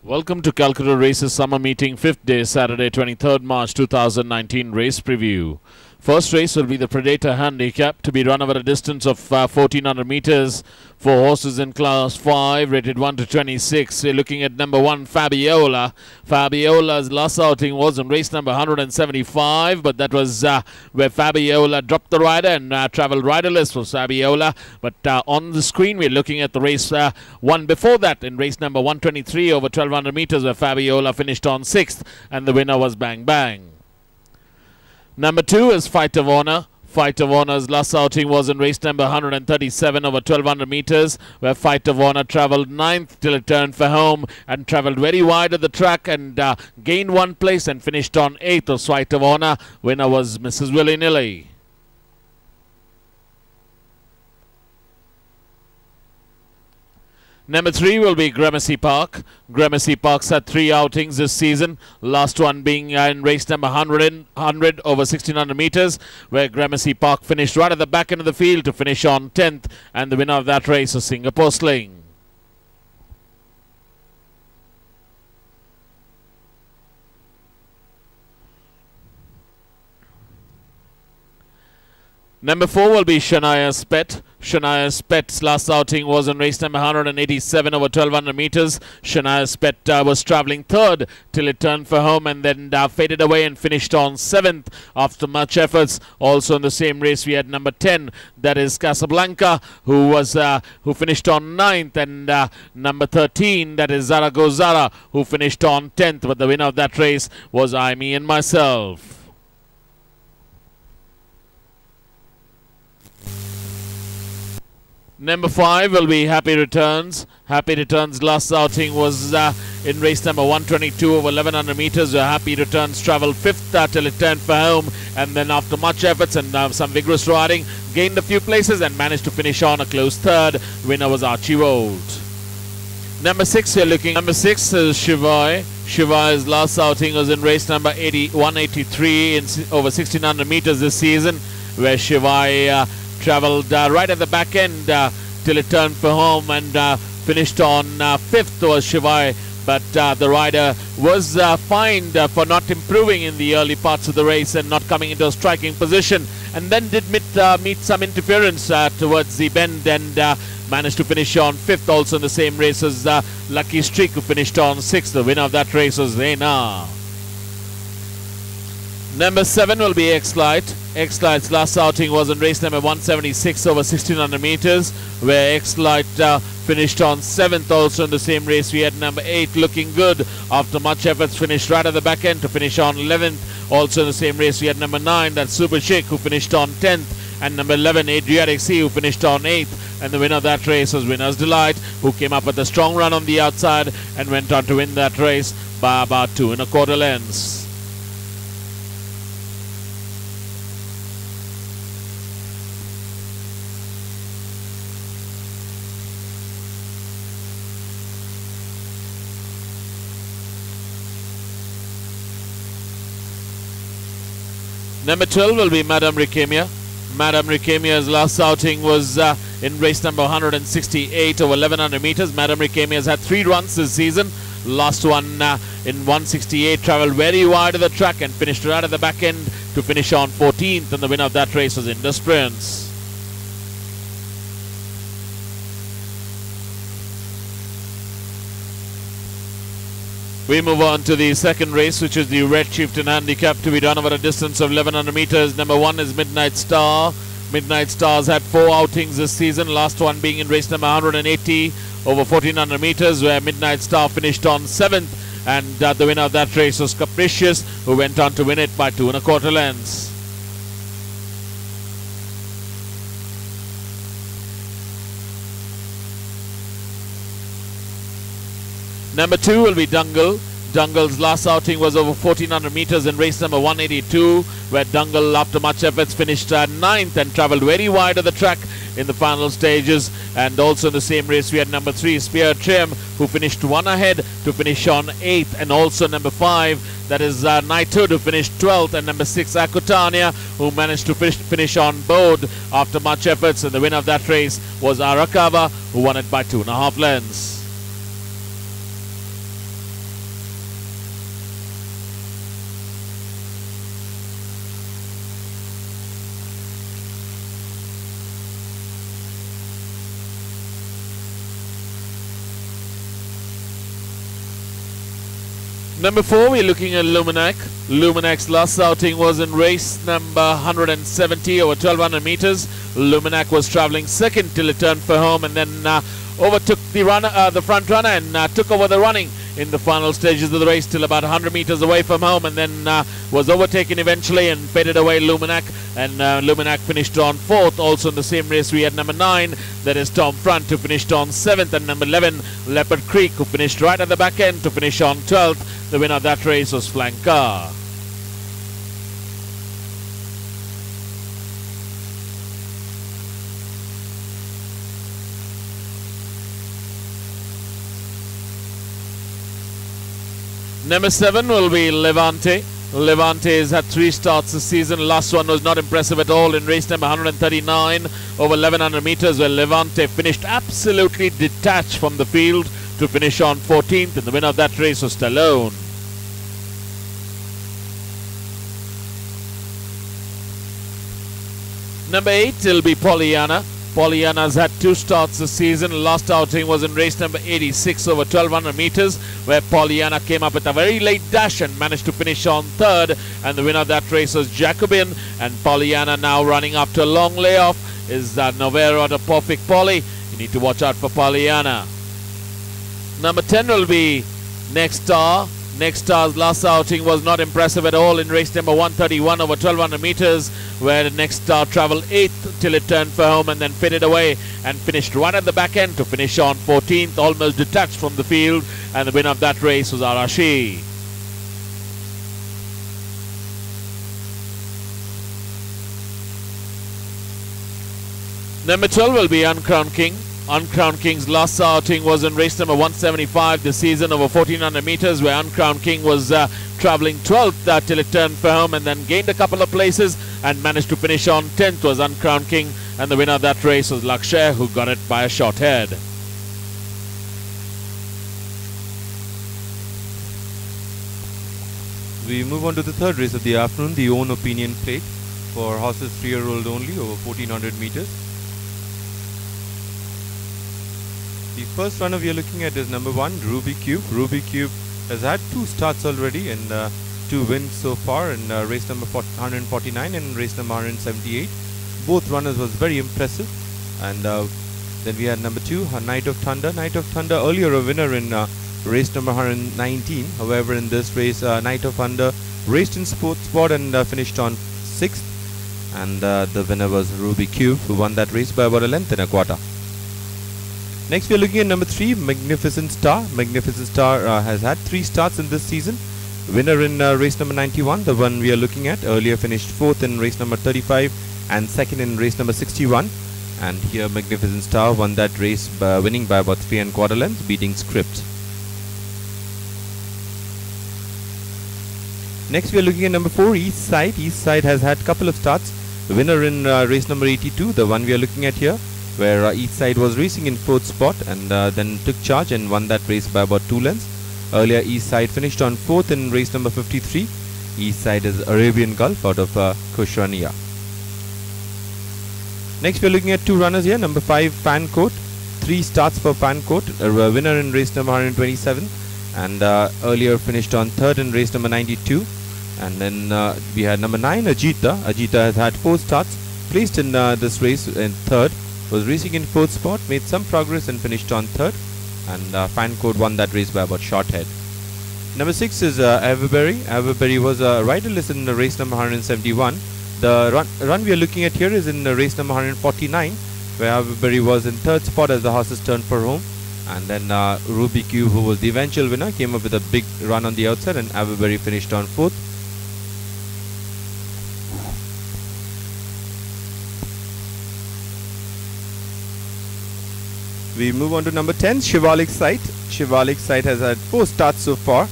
Welcome to Calcutta Races Summer Meeting, 5th day, Saturday, 23rd March 2019 race preview. First race will be the Predator Handicap to be run over a distance of 1400 meters. 4 horses in class 5, rated 1 to 26. We're looking at number 1, Fabiola. Fabiola's last outing was in race number 175, but that was where Fabiola dropped the rider and travelled riderless for Fabiola. But on the screen, we're looking at the race one before that in race number 123 over 1200 meters, where Fabiola finished on 6th, and the winner was Bang Bang. Number 2 is Fight of Honor. Fight of Honor's last outing was in race number 137 over 1200 meters, where Fight of Honor travelled 9th till it turned for home and travelled very wide of the track and gained 1 place and finished on 8th of Fight of Honor. Winner was Mrs. Willy Nilly. Number 3 will be Gramercy Park. Gramercy Park's had 3 outings this season, last one being in race number 100 over 1600 meters, where Gramercy Park finished right at the back end of the field to finish on 10th, and the winner of that race was Singapore Sling. Number 4 will be Shania's Pet. Shania's Pet's last outing was in race number 187 over 1200 meters. Shania's Pet was travelling 3rd till it turned for home and then faded away and finished on 7th after much efforts. Also in the same race we had number 10, that is Casablanca, who finished on 9th, and number 13, that is Zaragoza, who finished on 10th. But the winner of that race was I, Me and Myself. Number 5 will be Happy Returns. Happy Returns' last outing was in race number 122 over 1100 meters, where Happy Returns travelled 5th till it turned for home, and then after much efforts and some vigorous riding, gained a few places and managed to finish on a close 3rd. Winner was Archie Wold. Number 6 you're looking. Number 6 is Shivai. Shivai's last outing was in race number 183 in over 1600 meters this season, where Shivai travelled right at the back end till it turned for home and finished on 5th was Shivai, but the rider was fined for not improving in the early parts of the race and not coming into a striking position, and then did meet some interference towards the bend and managed to finish on 5th. Also in the same race as Lucky Streak, who finished on 6th. The winner of that race was Reina. Number 7 will be X-Lite. X-Lite's last outing was in race number 176 over 1600 meters, where X-Lite finished on 7th. Also in the same race we had number 8, Looking Good, after much efforts finished right at the back end to finish on 11th. Also in the same race we had number 9, that's Super Chic, who finished on 10th, and number 11, Adriatic Sea, who finished on 8th. And the winner of that race was Winner's Delight, who came up with a strong run on the outside and went on to win that race by about 2 1/4 lengths. Number 12 will be Madame Ricamia. Madame Ricamia's last outing was in race number 168 over 1100 meters. Madame Ricamia has had 3 runs this season. Last one in 168 travelled very wide of the track and finished right at the back end to finish on 14th, and the winner of that race was Indus Prince. We move on to the second race, which is the Red Chieftain Handicap to be done over a distance of 1100 meters. Number 1 is Midnight Star. Midnight Star's had 4 outings this season, last one being in race number 180 over 1400 meters, where Midnight Star finished on 7th, and the winner of that race was Capricious, who went on to win it by 2 1/4 lengths. Number 2 will be Dungle. Dungle's last outing was over 1400 meters in race number 182, where Dungle, after much efforts, finished 9th and travelled very wide of the track in the final stages. And also in the same race we had number 3, Spear Trim, who finished 1 ahead to finish on 8th, and also number 5, that is Knighthood, who finished 12th, and number 6, Akutania, who managed to finish on board after much efforts, and the winner of that race was Arakawa, who won it by 2 1/2 lengths. Number 4, we're looking at Luminac. Luminac's last outing was in race number 170 over 1200 meters. Luminac was traveling second till it turned for home and then overtook the front runner and took over the running in the final stages of the race till about 100 meters away from home, and then was overtaken eventually and faded away Luminac, and Luminac finished on 4th. Also in the same race we had number 9, that is Tom Front, who finished on 7th, and number 11 Leopard Creek, who finished right at the back end to finish on 12th. The winner of that race was Flanker. Number 7 will be Levante. Levante has had 3 starts this season. Last one was not impressive at all in race number 139 over 1100 meters, where Levante finished absolutely detached from the field to finish on 14th, and the winner of that race was Stallone. Number 8 will be Pollyanna. Pollyanna's had 2 starts this season. Last outing was in race number 86 over 1200 meters, where Pollyanna came up with a very late dash and managed to finish on 3rd, and the winner of that race was Jacobin. And Pollyanna now running after a long layoff is Novero the Perfect Polly. You need to watch out for Pollyanna. Number 10 will be Next Star. Next Star's last outing was not impressive at all in race number 131 over 1200 meters, where the Next Star traveled 8th till it turned for home and then faded away and finished right at the back end to finish on 14th, almost detached from the field, and the winner of that race was Arashi. Number 12 will be Uncrowned King. Uncrowned King's last outing was in race number 175 this season over 1400 meters, where Uncrowned King was traveling 12th till it turned for home and then gained a couple of places and managed to finish on 10th was Uncrowned King, and the winner of that race was Lakshya, who got it by a short head. We move on to the third race of the afternoon, the Own Opinion Plate for horses 3-year-old only over 1400 meters. The first runner we are looking at is number 1, Ruby Cube. Ruby Cube has had 2 starts already and 2 wins so far in race number 149 and race number 178. Both runners was very impressive. And then we had number 2, Night of Thunder. Night of Thunder, earlier a winner in race number 119. However, in this race, Night of Thunder raced in sport and finished on 6th. And the winner was Ruby Cube, who won that race by about a length and a quarter. Next we are looking at number 3, Magnificent Star. Magnificent Star has had 3 starts in this season. Winner in race number 91, the one we are looking at, earlier finished 4th in race number 35 and 2nd in race number 61. And here Magnificent Star won that race by winning by about 3 1/4 lengths, beating Script. Next we are looking at number 4, East Side. East Side has had couple of starts. Winner in race number 82, the one we are looking at here, where East Side was racing in 4th spot and then took charge and won that race by about 2 lengths. Earlier East Side finished on 4th in race number 53. East Side is Arabian Gulf out of Kushrania. Next we are looking at 2 runners here. Number 5, Fancoat. 3 starts for Fancoat, a winner in race number 127 and earlier finished on 3rd in race number 92. And then we had number 9, Ajita. Ajita has had 4 starts, placed in this race in 3rd, was racing in 4th spot, made some progress and finished on 3rd, and Fancoat won that race by about short head. Number 6 is Everberry. Everberry was riderless in race number 171. The run we are looking at here is in race number 149, where Everberry was in 3rd spot as the horses turned for home, and then Ruby Cube, who was the eventual winner, came up with a big run on the outside, and Everberry finished on 4th. We move on to number 10, Shivalik Sight. Shivalik Sight has had 4 starts so far,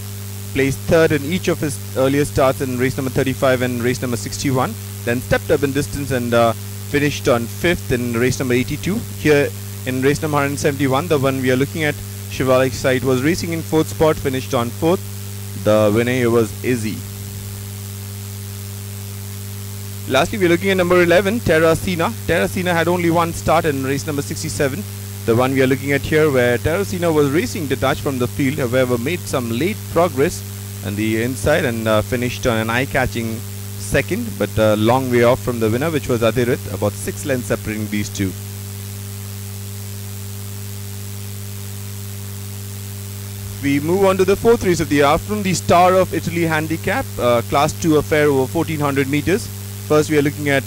placed 3rd in each of his earlier starts in race number 35 and race number 61, then stepped up in distance and finished on 5th in race number 82. Here in race number 171, the one we are looking at, Shivalik Sight was racing in 4th spot, finished on 4th. The winner was Izzy. Lastly, we are looking at number 11, Terracina. Terracina had only 1 start in race number 67. The one we are looking at here, where Terracina was racing detached from the field, however made some late progress on the inside and finished on an eye-catching second, but a long way off from the winner, which was Adirit, about 6 lengths separating these two. We move on to the fourth race of the afternoon, the Star of Italy Handicap, Class 2 affair over 1400 meters. First we are looking at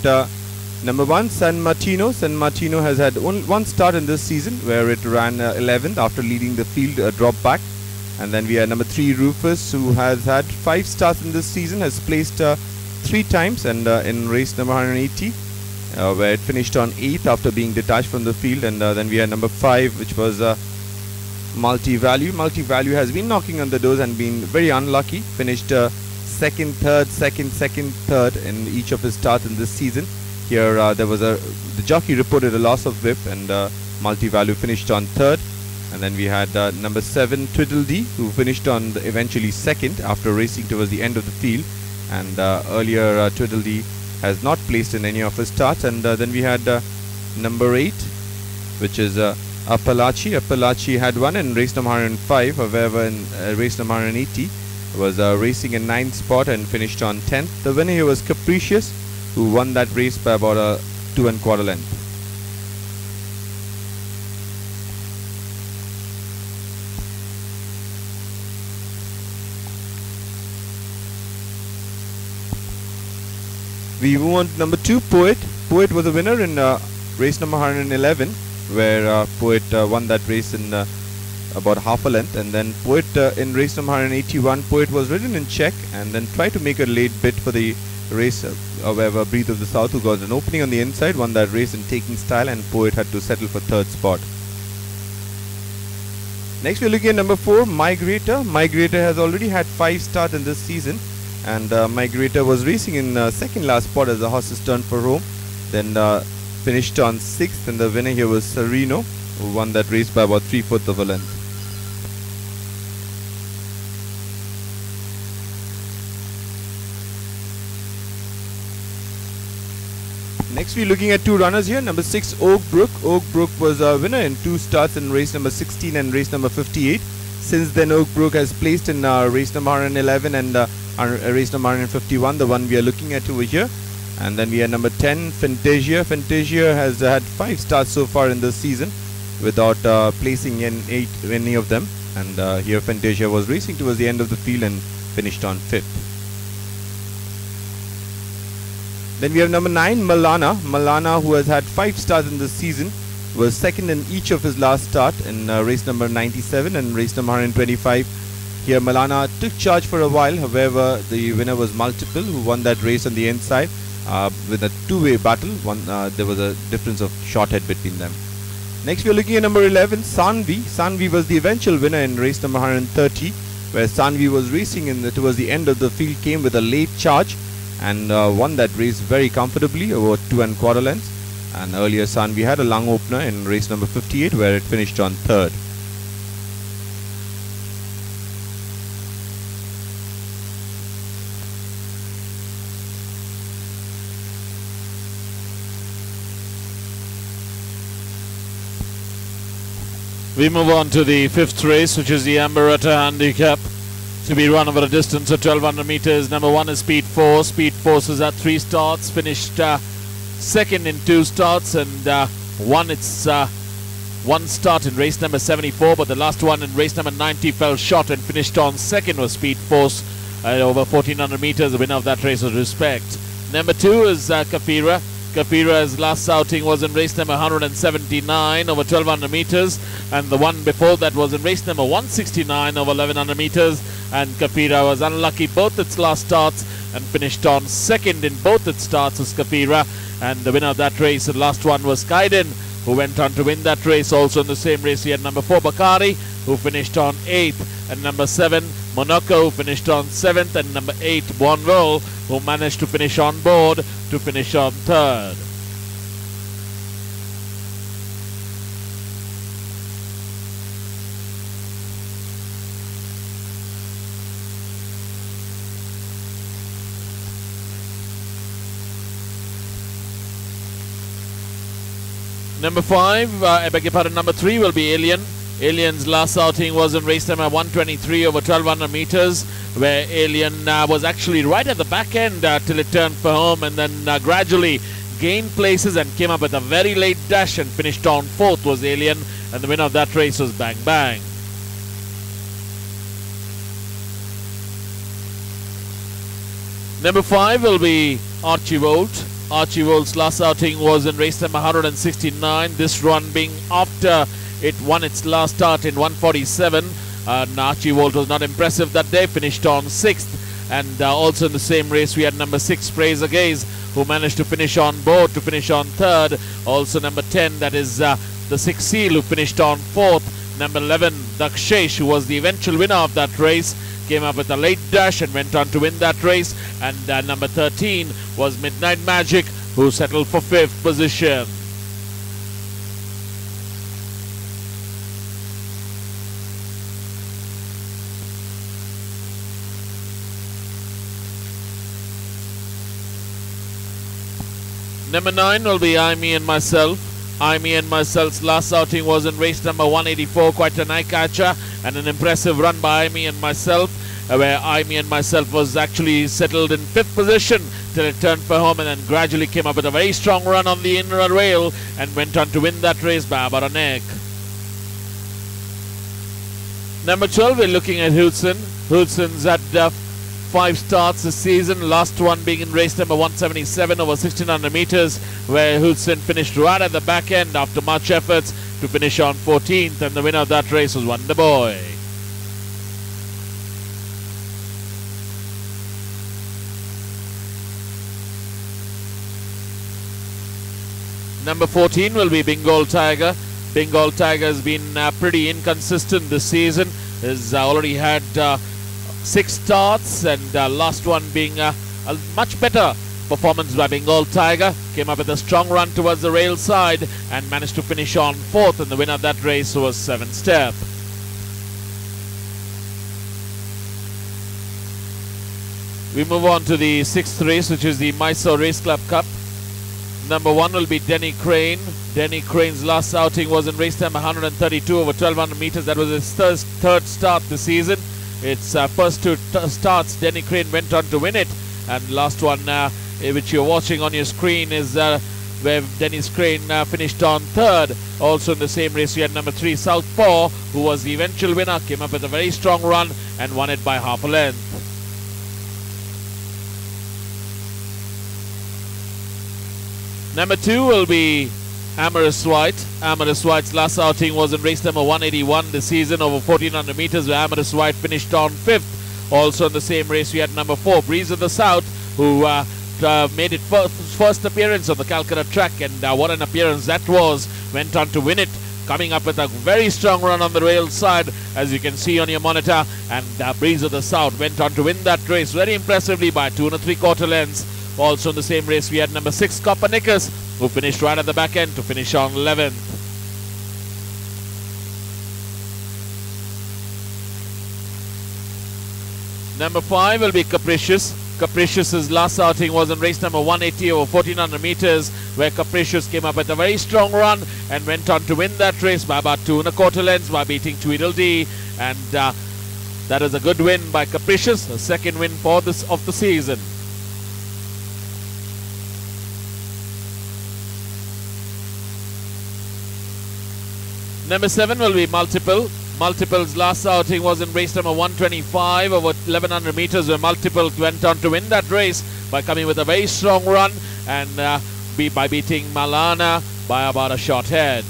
number 1, San Martino. San Martino has had only one start in this season, where it ran 11th after leading the field, drop back. And then we have number 3, Rufus, who has had 5 starts in this season, has placed 3 times, and in race number 180, where it finished on 8th after being detached from the field. And then we had number 5, which was Multi-Value. Multi-Value has been knocking on the doors and been very unlucky. Finished second, third, second, third in each of his starts in this season. Here the jockey reported a loss of whip, and Multi-Value finished on 3rd. And then we had number 7, Tweedledee, who finished on eventually 2nd after racing towards the end of the field. And earlier Tweedledee has not placed in any of his starts. And then we had number 8, which is Appalachi. Appalachi had won in race number 105, however in race number 180 was racing in 9th spot and finished on 10th. The winner here was Capricious, who won that race by about a 2 1/4 length. We move on to number 2, Poet. Poet was a winner in race number 111, where Poet won that race in about half a length. And then Poet in race number 181, Poet was ridden in check and then tried to make a late bid for the race. However, Breath of the South, who got an opening on the inside, won that race in taking style, and Poet had to settle for 3rd spot. Next we're looking at number 4, Migrator. Migrator has already had 5 starts in this season, and Migrator was racing in 2nd last spot as the horses turned for home. Then finished on 6th, and the winner here was Sereno, who won that race by about 3/4 of a length. Next we're looking at 2 runners here. Number 6, Oak Brook. Oak Brook was a winner in 2 starts in race number 16 and race number 58. Since then Oak Brook has placed in race number 111 and race number 151, the one we are looking at over here. And then we have number 10, Fantasia. Fantasia has had 5 starts so far in this season without placing in any of them. And here Fantasia was racing towards the end of the field and finished on 5th. Then we have number 9, Malana. Malana, who has had 5 starts in this season, was 2nd in each of his last start in race number 97 and race number 125. Here Malana took charge for a while, however the winner was Multiple, who won that race on the inside with a 2-way battle. There was a difference of short head between them. Next we are looking at number 11, Sanvi. Sanvi was the eventual winner in race number 130, where Sanvi was racing towards the end of the field, came with a late charge and won that race very comfortably over 2 1/4 lengths. And earlier Sanvi had a long opener in race number 58, where it finished on 3rd. We move on to the 5th race, which is the Amberetta Handicap, to be run over a distance of 1200 meters. Number 1 is Speed Force. Speed Force has had 3 starts, finished 2nd in 2 starts, and won its 1 start in race number 74, but the last one in race number 90 fell short and finished on 2nd was Speed Force over 1400 meters. The winner of that race was Respect. Number 2 is Kafira. Kafira's last outing was in race number 179 over 1200 meters, and the one before that was in race number 169 over 1100 meters. And Kafira was unlucky both its last starts and finished on 2nd in both its starts as Kafira. And the winner of that race, the last one, was Kaiden, who went on to win that race. Also in the same race, he had number 4, Bakari, who finished on 8th, and number 7, Monaco, who finished on 7th, and number 8, Bonville, who managed to finish on board to finish on 3rd. Number 5, I beg your pardon, number 3 will be Alien. Alien's last outing was in race number 123 over 1200 meters, where Alien was actually right at the back end till it turned for home, and then gradually gained places and came up with a very late dash and finished on fourth was Alien, and the winner of that race was Bang Bang. Number 5 will be Archivolt. Archivolt's last outing was in race number 169, this run being after it won its last start in 147. Archivolt was not impressive that day, finished on 6th. And also in the same race we had number 6 Fraser Gaze, who managed to finish on board to finish on 3rd. Also number 10, that is the 6 Seal, who finished on 4th. Number 11 Dakshesh, who was the eventual winner of that race, came up with a late dash and went on to win that race. And number 13 was Midnight Magic, who settled for 5th position. Number 9 will be I, Me and Myself. I, Me and Myself's last outing was in race number 184, quite an eye-catcher and an impressive run by I, Me and Myself, where I, Me and Myself was actually settled in 5th position till it turned for home, and then gradually came up with a very strong run on the inner rail and went on to win that race by about a neck. Number 12, we're looking at Hudson. Hudson's had 5 starts this season, last one being in race number 177 over 1600 meters, where Hudson finished right at the back end after much efforts to finish on 14th, and the winner of that race was Wonder Boy. Number 14 will be Bengal Tiger. Bengal Tiger has been pretty inconsistent this season. Has already had 6 starts, and last one being a much better performance by Bengal Tiger. Came up with a strong run towards the rail side and managed to finish on 4th, and the winner of that race was 7 Step. We move on to the 6th race, which is the Mysore Race Club Cup. Number 1 will be Denny Crane. Denny Crane's last outing was in race number 132 over 1200 meters. That was his third start this season. Its first 2 starts, Denny Crane went on to win it, and last one which you're watching on your screen is where Dennis Crane finished on 3rd. Also in the same race we had number 3 Southpaw, who was the eventual winner, came up with a very strong run and won it by half a length. Number 2 will be Amorous White. Amorous White's last outing was in race number 181 this season over 1400 meters, where Amorous White finished on 5th. Also in the same race we had number 4 Breeze of the South, who made it first appearance on the Calcutta track, and what an appearance that was. Went on to win it, coming up with a very strong run on the rail side, as you can see on your monitor, and Breeze of the South went on to win that race very impressively by 2 3/4 lengths. Also in the same race we had number 6 Copernicus, who finished right at the back end to finish on 11th. Number 5 will be Capricious. Capricious's last outing was in race number 180 over 1400 meters, where Capricious came up with a very strong run and went on to win that race by about 2 1/4 lengths by beating Tweedledee, and that is a good win by Capricious, a second win for this of the season. Number 7 will be Multiple. Multiple's last outing was in race number 125 over 1100 meters, where Multiple went on to win that race by coming with a very strong run and by beating Malana by about a short head.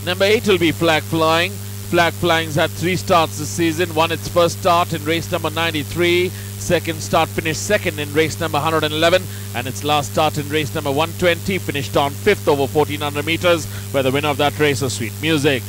Number 8 will be Flag Flying. Flag Flying's had 3 starts this season. Won its first start in race number 93. Second start finished second in race number 111, and its last start in race number 120 finished on 5th over 1400 meters, where the winner of that race was Sweet Music.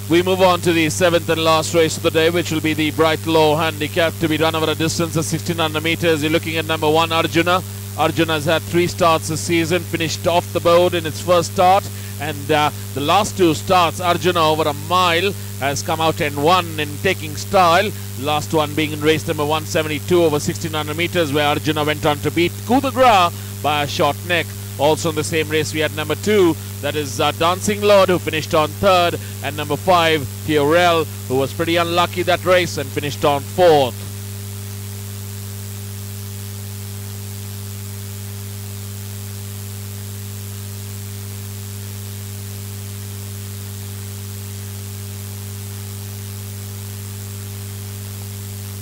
We move on to the 7th and last race of the day, which will be the Bright Low Handicap, to be run over a distance of 1600 meters. You're looking at number 1 Arjuna. Arjuna has had 3 starts this season, finished off the board in its first start, And the last two starts, Arjuna over a mile has come out and won in taking style. Last one being in race number 172 over 1600 meters, where Arjuna went on to beat Kudagra by a short neck. Also in the same race we had number 2, that is Dancing Lord, who finished on 3rd, and number 5, Fiorel, who was pretty unlucky that race and finished on 4th.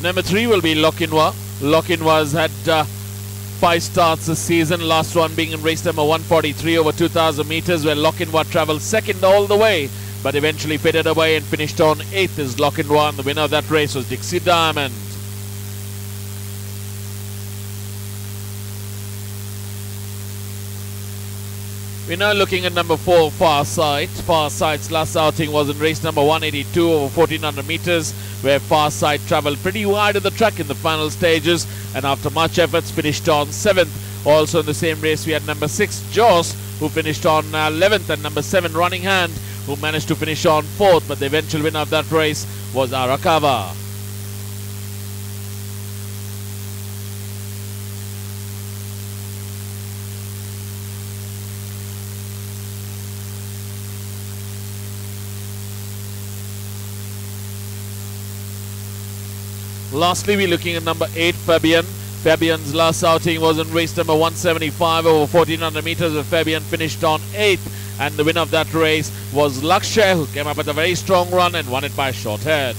Number 3 will be Lokinwa. Lokinwa's had 5 starts this season, last one being in race number 143 over 2000 meters, where Lokinwa travelled second all the way but eventually faded away and finished on 8th is Lokinwa, and the winner of that race was Dixie Diamond. We're now looking at number 4, Farsight. Farsight's last outing was in race number 182 over 1400 meters, where Farsight travelled pretty wide of the track in the final stages and after much efforts finished on 7th. Also in the same race we had number 6, Joss, who finished on 11th, and number 7, Running Hand, who managed to finish on 4th, but the eventual winner of that race was Arakawa. Lastly, we're looking at number 8, Fabian. Fabian's last outing was in race number 175 over 1400 meters, where Fabian finished on 8th, and the winner of that race was Lakshay, who came up with a very strong run and won it by a short head.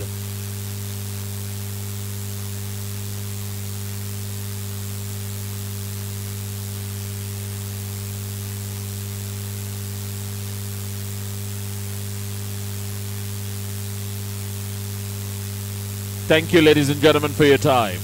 Thank you, ladies and gentlemen, for your time.